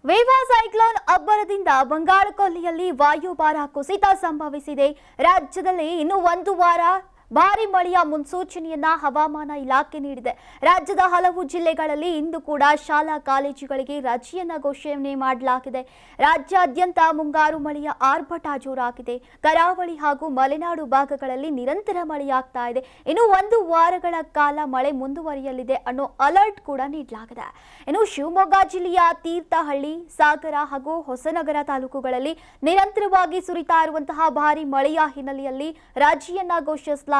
ವೇವಾ cyclone ಅಬ್ಬರದಿಂದ ಬಂಗಾಳಕೊಲ್ಲಿಯಲ್ಲಿ ವಾಯುಭಾರ ಕುಸಿತ ಸಂಭವಿಸಿದೆ. ರಾಜ್ಯದಲ್ಲಿ ಇನ್ನು ಒಂದು ವಾರ ಭಾರಿ ಮಳೆಯ ಮುನ್ಸೂಚನೆಯನ್ನ ಹವಾಮಾನ ಇಲಾಖೆ ನೀಡಿದೆ. ರಾಜ್ಯದ ಹಲವು ಜಿಲ್ಲೆಗಳಲ್ಲಿ ಇಂದು ಕೂಡ ಶಾಲಾ ಕಾಲೇಜುಗಳಿಗೆ ರಜೆಯನ್ನ ಘೋಷಣೆ ಮಾಡಲಾಗಿದೆ. ರಾಜ್ಯಾದ್ಯಂತ ಮುಂಗಾರು ಮಳೆಯ ಆರ್ಭಟ ಜೋರಾಗಿದೆ. ಕರಾವಳಿ ಹಾಗೂ ಮಲೆನಾಡು ಭಾಗಗಳಲ್ಲಿ ನಿರಂತರ ಮಳೆಯಾಗ್ತಾ ಇದೆ. ಇನ್ನು ಒಂದು ವಾರಗಳ ಕಾಲ ಮಳೆ ಮುಂದುವರಿಯಲಿದೆ ಅನ್ನೋ ಅಲರ್ಟ್ ಕೂಡ ನೀಡಲಾಗಿದೆ. ಇನ್ನು ಶಿವಮೊಗ್ಗ ಜಿಲ್ಲೆಯ ತೀರ್ಥಹಳ್ಳಿ, ಸಾಗರ ಹಾಗೂ ಹೊಸನಗರ ತಾಲೂಕುಗಳಲ್ಲಿ ನಿರಂತರವಾಗಿ ಸುರಿತಾ ಇರುವಂತಹ ಭಾರಿ ಮಳೆಯ ಹಿನ್ನೆಲೆಯಲ್ಲಿ ರಜೆಯನ್ನ ಘೋಷಿಸಲಾಗಿದೆ.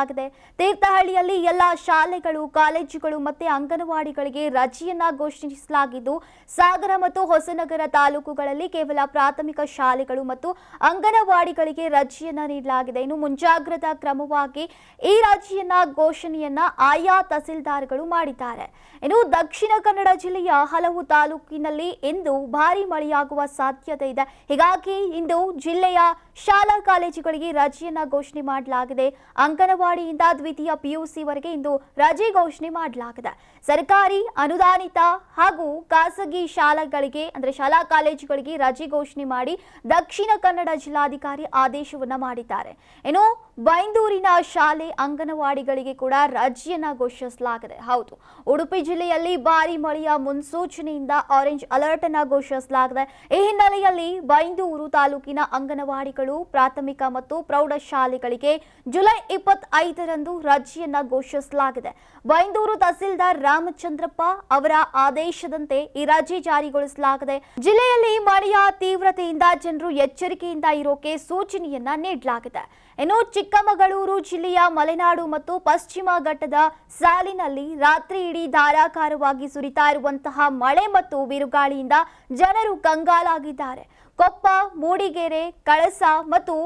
ತೀರ್ಥಹಳ್ಳಿಯಲ್ಲಿ ಎಲ್ಲಾ ಶಾಲೆಗಳು, ಕಾಲೇಜುಗಳು ಮತ್ತೆ ಅಂಗನವಾಡಿಗಳಿಗೆ ರಜೆಯನ್ನ ಘೋಷಿಸಲಾಗಿದ್ದು, ಸಾಗರ ಮತ್ತು ಹೊಸನಗರ ತಾಲೂಕುಗಳಲ್ಲಿ ಕೇವಲ ಪ್ರಾಥಮಿಕ ಶಾಲೆಗಳು ಮತ್ತು ಅಂಗನವಾಡಿಗಳಿಗೆ ರಜೆಯನ್ನ ನೀಡಲಾಗಿದೆ. ಇನ್ನು ಮುಂಜಾಗ್ರತಾ ಕ್ರಮವಾಗಿ ಈ ರಜೆಯನ್ನ ಘೋಷಣೆಯನ್ನ ಆಯಾ ತಹಸೀಲ್ದಾರ್ಗಳು ಮಾಡಿದ್ದಾರೆ. ಇನ್ನು ದಕ್ಷಿಣ ಕನ್ನಡ ಜಿಲ್ಲೆಯ ಹಲವು ತಾಲೂಕಿನಲ್ಲಿ ಇಂದು ಭಾರಿ ಮಳೆಯಾಗುವ ಸಾಧ್ಯತೆ ಇದೆ. ಹೀಗಾಗಿ ಇಂದು ಜಿಲ್ಲೆಯ ಶಾಲಾ ಕಾಲೇಜುಗಳಿಗೆ ರಜೆಯನ್ನ ಘೋಷಣೆ ಮಾಡಲಾಗಿದೆ. ಅಂಗನವಾಡಿಯಿಂದ ದ್ವಿತೀಯ PUC ವರೆಗೆ ಇಂದು ರಜೆ ಘೋಷಣೆ ಮಾಡಲಾಗಿದೆ. ಸರ್ಕಾರಿ, ಅನುದಾನಿತ ಹಾಗೂ ಖಾಸಗಿ ಶಾಲೆಗಳಿಗೆ ಅಂದ್ರೆ ಶಾಲಾ ಕಾಲೇಜುಗಳಿಗೆ ರಜೆ ಘೋಷಣೆ ಮಾಡಿ ದಕ್ಷಿಣ ಕನ್ನಡ ಜಿಲ್ಲಾಧಿಕಾರಿ ಆದೇಶವನ್ನ ಮಾಡಿದ್ದಾರೆ. ಇನ್ನು ಬೈಂದೂರಿನ ಶಾಲೆ, ಅಂಗನವಾಡಿಗಳಿಗೆ ಕೂಡ ರಜೆಯನ್ನ ಘೋಷಿಸಲಾಗಿದೆ. ಹೌದು, ಉಡುಪಿ ಜಿಲ್ಲೆಯಲ್ಲಿ ಭಾರಿ ಮಳೆಯ ಮುನ್ಸೂಚನೆಯಿಂದ ಆರೆಂಜ್ ಅಲರ್ಟ್ ಅನ್ನ ಘೋಷಿಸಲಾಗಿದೆ. ಈ ಹಿನ್ನೆಲೆಯಲ್ಲಿ ಬೈಂದೂರು ತಾಲೂಕಿನ ಅಂಗನವಾಡಿಗಳು, ಪ್ರಾಥಮಿಕ ಮತ್ತು ಪ್ರೌಢಶಾಲೆಗಳಿಗೆ ಜುಲೈ 25ರಂದು ರಜೆಯನ್ನ ಘೋಷಿಸಲಾಗಿದೆ. ಬೈಂದೂರು ತಹಸೀಲ್ದಾರ್ ರಾಮಚಂದ್ರಪ್ಪ ಅವರ ಆದೇಶದಂತೆ ಈ ರಜೆ ಜಾರಿಗೊಳಿಸಲಾಗಿದೆ. ಜಿಲ್ಲೆಯಲ್ಲಿ ಮಳೆಯ ತೀವ್ರತೆಯಿಂದ ಜನರು ಎಚ್ಚರಿಕೆಯಿಂದ ಇರೋಕೆ ಸೂಚನೆಯನ್ನ ನೀಡಲಾಗಿದೆ. ಇನ್ನು ಚಿಕ್ಕಮಗಳೂರು ಜಿಲ್ಲೆಯ ಮಲೆನಾಡು ಮತ್ತು ಪಶ್ಚಿಮ ಘಟ್ಟದ ಸಾಲಿನಲ್ಲಿ ರಾತ್ರಿ ಇಡೀ ಧಾರಾಕಾರವಾಗಿ ಸುರಿತಾ ಇರುವಂತಹ ಮಳೆ ಮತ್ತು ಬಿರುಗಾಳಿಯಿಂದ ಜನರು ಕಂಗಾಲಾಗಿದ್ದಾರೆ. ಕೊಪ್ಪ, ಮೂಡಿಗೆರೆ, ಕಳಸ ಮತ್ತು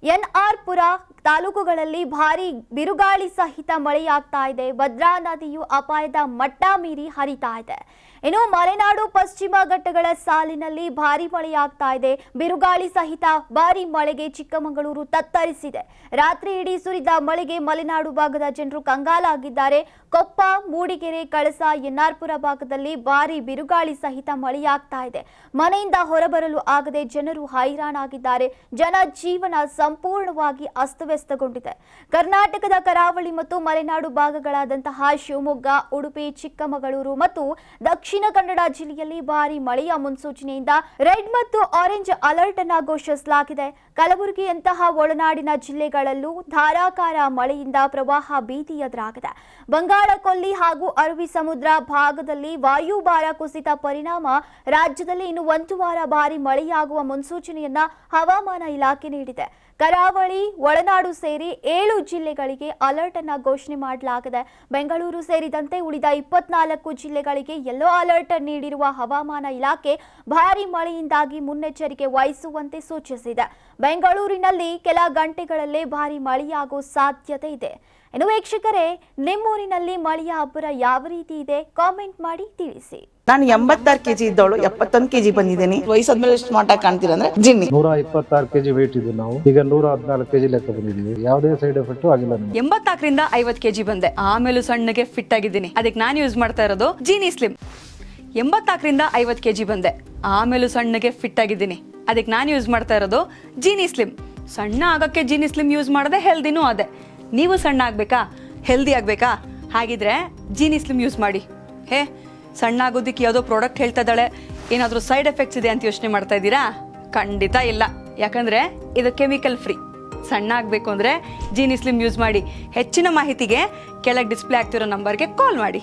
NR ಪುರ ತಾಲೂಕುಗಳಲ್ಲಿ ಭಾರಿ ಬಿರುಗಾಳಿ ಸಹಿತ ಮಳೆಯಾಗ್ತಾ ಇದೆ. ಭದ್ರಾ ನದಿಯು ಅಪಾಯದ ಮಟ್ಟ ಮೀರಿ ಹರಿತಾ ಇದೆ. ಇನ್ನು ಮಲೆನಾಡು ಪಶ್ಚಿಮ ಘಟ್ಟಗಳ ಸಾಲಿನಲ್ಲಿ ಭಾರಿ ಮಳೆಯಾಗ್ತಾ ಇದೆ. ಬಿರುಗಾಳಿ ಸಹಿತ ಭಾರಿ ಮಳೆಗೆ ಚಿಕ್ಕಮಗಳೂರು ತತ್ತರಿಸಿದೆ. ರಾತ್ರಿ ಇಡೀ ಸುರಿದ ಮಳೆಗೆ ಮಲೆನಾಡು ಭಾಗದ ಜನರು ಕಂಗಾಲಾಗಿದ್ದಾರೆ. ಕೊಪ್ಪ, ಮೂಡಿಗೆರೆ, ಕಳಸ, NR ಪುರ ಭಾಗದಲ್ಲಿ ಭಾರಿ ಬಿರುಗಾಳಿ ಸಹಿತ ಮಳೆಯಾಗ್ತಾ ಇದೆ. ಮನೆಯಿಂದ ಹೊರಬರಲು ಆಗದೆ ಜನರು ಹೈರಾಣಾಗಿದ್ದಾರೆ. ಜನಜೀವನ ಸಂಪೂರ್ಣವಾಗಿ ಅಸ್ತವ್ಯಸ್ತಗೊಂಡಿದೆ. ಕರ್ನಾಟಕದ ಕರಾವಳಿ ಮತ್ತು ಮಲೆನಾಡು ಭಾಗಗಳಾದಂತಹ ಶಿವಮೊಗ್ಗ, ಉಡುಪಿ, ಚಿಕ್ಕಮಗಳೂರು ಮತ್ತು ದಕ್ಷಿಣ ಕನ್ನಡ ಜಿಲ್ಲೆಯಲ್ಲಿ ಭಾರಿ ಮಳೆಯ ಮುನ್ಸೂಚನೆಯಿಂದ ರೆಡ್ ಮತ್ತು ಆರೆಂಜ್ ಅಲರ್ಟ್ ಅನ್ನ ಘೋಷಿಸಲಾಗಿದೆ. ಕಲಬುರಗಿಯಂತಹ ಒಳನಾಡಿನ ಜಿಲ್ಲೆಗಳಲ್ಲೂ ಧಾರಾಕಾರ ಮಳೆಯಿಂದ ಪ್ರವಾಹ ಭೀತಿ ಎದುರಾಗಿದೆ. ಬಂಗಾಳಕೊಲ್ಲಿ ಹಾಗೂ ಅರಬ್ಬಿ ಸಮುದ್ರ ಭಾಗದಲ್ಲಿ ವಾಯುಭಾರ ಕುಸಿತ ಪರಿಣಾಮ ರಾಜ್ಯದಲ್ಲಿ ಇನ್ನು ಒಂದು ವಾರ ಭಾರಿ ಮಳೆಯಾಗುವ ಮುನ್ಸೂಚನೆಯನ್ನ ಹವಾಮಾನ ಇಲಾಖೆ ನೀಡಿದೆ. ಕರಾವಳಿ, ಒಳನಾಡು ಸೇರಿ 7 ಜಿಲ್ಲೆಗಳಿಗೆ ಅಲರ್ಟ್ ಅನ್ನ ಘೋಷಣೆ ಮಾಡಲಾಗಿದೆ. ಬೆಂಗಳೂರು ಸೇರಿದಂತೆ ಉಳಿದ 24 ಜಿಲ್ಲೆಗಳಿಗೆ ಯೆಲ್ಲೋ ಅಲರ್ಟ್ ನೀಡಿರುವ ಹವಾಮಾನ ಇಲಾಖೆ ಭಾರಿ ಮಳೆಯಿಂದಾಗಿ ಮುನ್ನೆಚ್ಚರಿಕೆ ವಹಿಸುವಂತೆ ಸೂಚಿಸಿದೆ. ಬೆಂಗಳೂರಿನಲ್ಲಿ ಕೆಲ ಗಂಟೆಗಳಲ್ಲೇ ಭಾರಿ ಮಳೆಯಾಗುವ ಸಾಧ್ಯತೆ ಇದೆ. ಇನ್ನು ವೀಕ್ಷಕರೇ, ನಿಮ್ಮೂರಿನಲ್ಲಿ ಮಳೆಯ ಅಬ್ಬರ ಯಾವ ರೀತಿ ಇದೆ ಕಾಮೆಂಟ್ ಮಾಡಿ ತಿಳಿಸಿ. ನಾನು 86 kg ಇದ್ದವಳು 71 kg ಬಂದಿದ್ದೀನಿ. ವಯಸ್ಸಾದ್ಮೇಲೆ ಸ್ಮಾರ್ಟ್ ಆಗಿ ಕಾಣ್ತೀರಾ ಅಂದ್ರೆ ಜಿನ್ನಿ. 126 kg ವೇಟ್ ಇದೆ. ನಾವು ಈಗ 114 kg ಲೆಕ್ಕ ಬಂದಿದ್ದೀವಿ. ಯಾವುದೇ ಸೈಡ್ ಎಫೆಕ್ಟ್ ಆಗಿಲ್ಲ. 84ರಿಂದ 50 kg ಬಂದೆ. ಆಮೇಲೆ ಸಣ್ಣಗೆ ಫಿಟ್ ಆಗಿದ್ದೀನಿ. ಅದಕ್ಕೆ ನಾನು ಯೂಸ್ ಮಾಡ್ತಾ ಇರೋದು ಜೀನಿ ಸ್ಲಿಮ್. 84ರಿಂದ 50 kg ಬಂದೆ. ಆಮೇಲೆ ಸಣ್ಣಗೆ ಫಿಟ್ ಆಗಿದ್ದೀನಿ. ಅದಕ್ಕೆ ನಾನು ಯೂಸ್ ಮಾಡ್ತಾ ಇರೋದು ಜೀನಿ ಸ್ಲಿಮ್. ಸಣ್ಣ ಆಗಕ್ಕೆ ಜೀನಿ ಸ್ಲಿಮ್ ಯೂಸ್ ಮಾಡದೆ ಹೆಲ್ದಿನೂ ಅದೇ. ನೀವು ಸಣ್ಣ ಆಗ್ಬೇಕಾ, ಹೆಲ್ದಿ ಆಗ್ಬೇಕಾ? ಹಾಗಿದ್ರೆ ಜೀನಿ ಸ್ಲಿಮ್ ಯೂಸ್ ಮಾಡಿ. ಸಣ್ಣ ಆಗೋದಕ್ಕೆ ಯಾವುದೋ ಪ್ರಾಡಕ್ಟ್ ಹೇಳ್ತಾ ಇದ್ದಾಳೆ, ಏನಾದರೂ ಸೈಡ್ ಎಫೆಕ್ಟ್ಸ್ ಇದೆ ಅಂತ ಯೋಚನೆ ಮಾಡ್ತಾ ಇದ್ದೀರಾ? ಖಂಡಿತ ಇಲ್ಲ. ಯಾಕಂದ್ರೆ ಇದು ಕೆಮಿಕಲ್ ಫ್ರೀ. ಸಣ್ಣ ಆಗಬೇಕು ಅಂದರೆ ಜೀನಿ ಸ್ಲಿಮ್ ಯೂಸ್ ಮಾಡಿ. ಹೆಚ್ಚಿನ ಮಾಹಿತಿಗೆ ಕೆಳಗೆ ಡಿಸ್ಪ್ಲೇ ಆಗ್ತಿರೋ ನಂಬರ್ಗೆ ಕಾಲ್ ಮಾಡಿ.